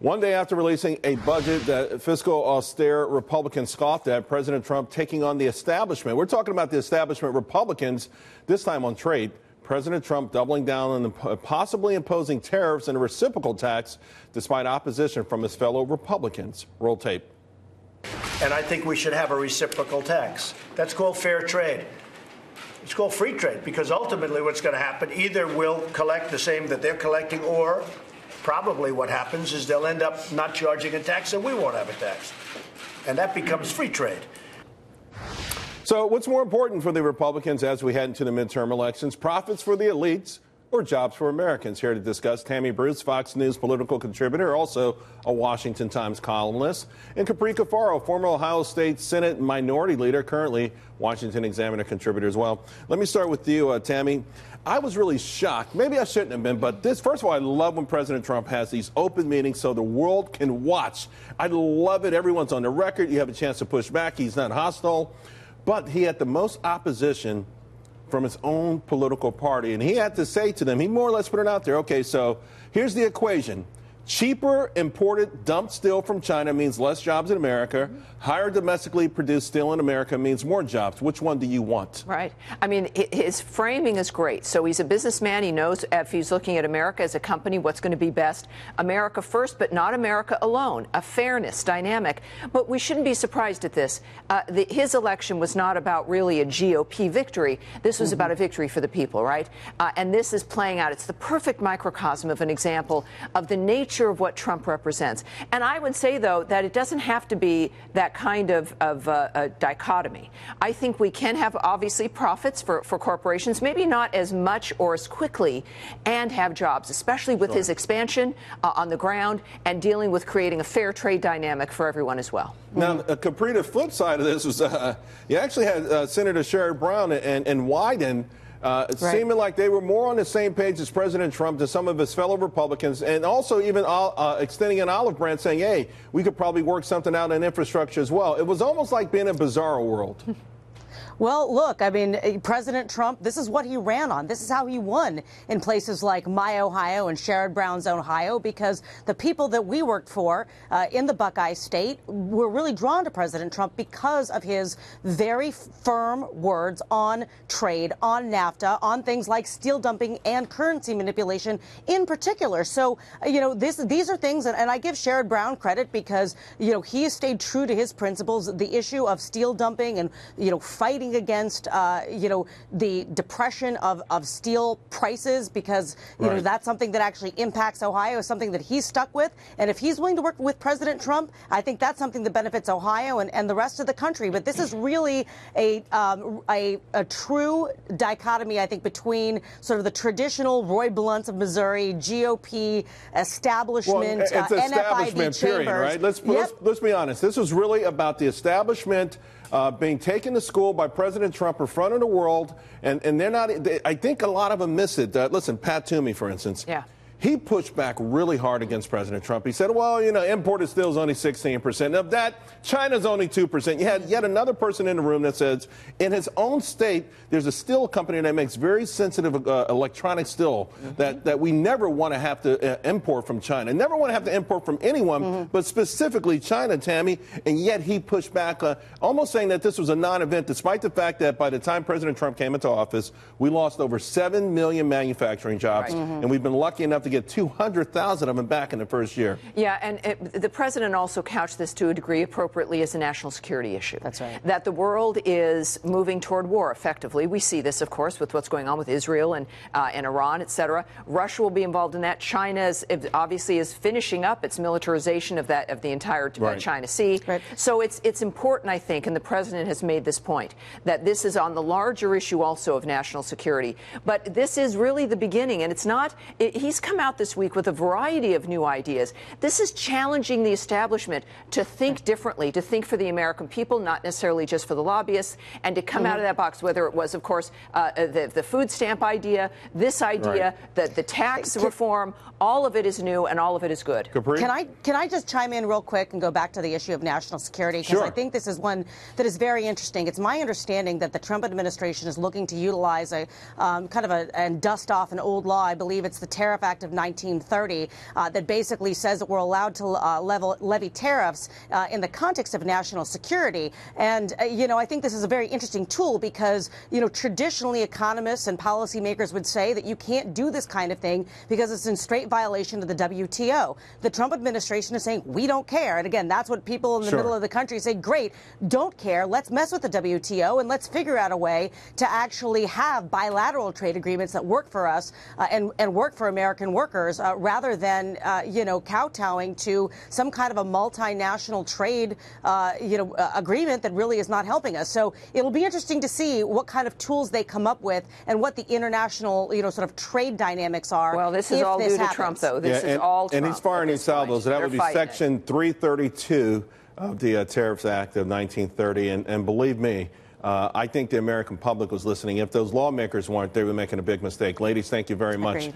One day after releasing a budget that fiscal austere Republicans scoffed at, President Trump taking on the establishment. We're talking about the establishment Republicans, this time on trade. President Trump doubling down on possibly imposing tariffs and a reciprocal tax despite opposition from his fellow Republicans. Roll tape. And I think we should have a reciprocal tax. That's called fair trade. It's called free trade, because ultimately what's going to happen, either we'll collect the same that they're collecting, or probably what happens is they'll end up not charging a tax and we won't have a tax. And that becomes free trade. So what's more important for the Republicans as we head into the midterm elections? Profits for the elites or jobs for Americans? Here to discuss, Tammy Bruce, Fox News political contributor, also a Washington Times columnist, and Capri Cafaro, former Ohio State Senate minority leader, currently Washington Examiner contributor as well. Let me start with you, Tammy. I was really shocked. Maybe I shouldn't have been, but this, first of all, I love when President Trump has these open meetings so the world can watch. I love it. Everyone's on the record. You have a chance to push back. He's not hostile. But he had the most opposition from his own political party. And he had to say to them, he more or less put it out there, okay, so here's the equation. Cheaper imported dumped steel from China means less jobs in America. Higher domestically produced steel in America means more jobs. Which one do you want? Right. I mean, his framing is great. So he's a businessman. He knows if he's looking at America as a company, what's going to be best. America first, but not America alone. A fairness, dynamic. But we shouldn't be surprised at this. His election was not about really a GOP victory. This was about a victory for the people, right? And this is playing out. It's the perfect microcosm of an example of the nature of what Trump represents. And I would say, though, that it doesn't have to be that kind of dichotomy. I think we can have, obviously, profits for corporations, maybe not as much or as quickly, and have jobs, especially with his expansion on the ground and dealing with creating a fair trade dynamic for everyone as well. Now, Capri, the flip side of this was you actually had Senator Sherrod Brown and Wyden seeming like they were more on the same page as President Trump to some of his fellow Republicans, and also even extending an olive branch saying, hey, we could probably work something out in infrastructure as well. It was almost like being in a bizarro world. Well, look, I mean, President Trump, this is what he ran on. This is how he won in places like my Ohio and Sherrod Brown's Ohio, because the people that we worked for in the Buckeye State were really drawn to President Trump because of his very firm words on trade, on NAFTA, on things like steel dumping and currency manipulation in particular. So, you know, these are things, and I give Sherrod Brown credit because, you know, he stayed true to his principles. The issue of steel dumping and, you know, fighting against, you know, the depression of steel prices, because, you know, that's something that actually impacts Ohio, something that he's stuck with. And if he's willing to work with President Trump, I think that's something that benefits Ohio and the rest of the country. But this is really a true dichotomy, I think, between sort of the traditional Roy Blunts of Missouri, GOP establishment, it's establishment, NFIB period, chambers. Right? Let's be honest. This was really about the establishment being taken to school by President Trump in front of the world, and they're not. I think a lot of them miss it. Listen, Pat Toomey, for instance. Yeah. He pushed back really hard against President Trump. He said, well, you know, imported steel is only 16%. Of that, China's only 2%. You had yet another person in the room that says in his own state, there's a steel company that makes very sensitive electronic steel that we never want to have to import from China. Never want to have to import from anyone, but specifically China, Tammy. And yet he pushed back, almost saying that this was a non-event, despite the fact that by the time President Trump came into office, we lost over 7 million manufacturing jobs. And we've been lucky enough to get 200,000 of them back in the first year. Yeah, and the president also couched this to a degree appropriately as a national security issue. That's right. That the world is moving toward war, effectively. We see this, of course, with what's going on with Israel and Iran, et cetera. Russia will be involved in that. China obviously is finishing up its militarization of the entire China Sea. Right. So it's important, I think, and the president has made this point, that this is on the larger issue also of national security. But this is really the beginning, and it's not. He's come out this week with a variety of new ideas. This is challenging the establishment to think differently, to think for the American people, not necessarily just for the lobbyists, and to come out of that box, whether it was, of course, the food stamp idea, this idea, the tax reform. All of it is new and all of it is good. Capri? Can I just chime in real quick and go back to the issue of national security? Because I think this is one that is very interesting. It's my understanding that the Trump administration is looking to utilize a kind of and dust off an old law. I believe it's the Tariff Act of of 1930 that basically says that we're allowed to levy tariffs in the context of national security. And, I think this is a very interesting tool because, traditionally economists and policymakers would say that you can't do this kind of thing because it's in straight violation of the WTO. The Trump administration is saying, we don't care. And again, that's what people in the middle of the country say, great, don't care. Let's mess with the WTO and let's figure out a way to actually have bilateral trade agreements that work for us and work for American workers rather than, kowtowing to some kind of a multinational trade, agreement that really is not helping us. So it'll be interesting to see what kind of tools they come up with and what the international, sort of trade dynamics are. Well, this is all due to Trump, though. This is all Trump. And he's firing these salvos. That would be Section 332 of the Tariffs Act of 1930. And believe me, I think the American public was listening. If those lawmakers weren't, they were making a big mistake. Ladies, thank you very much.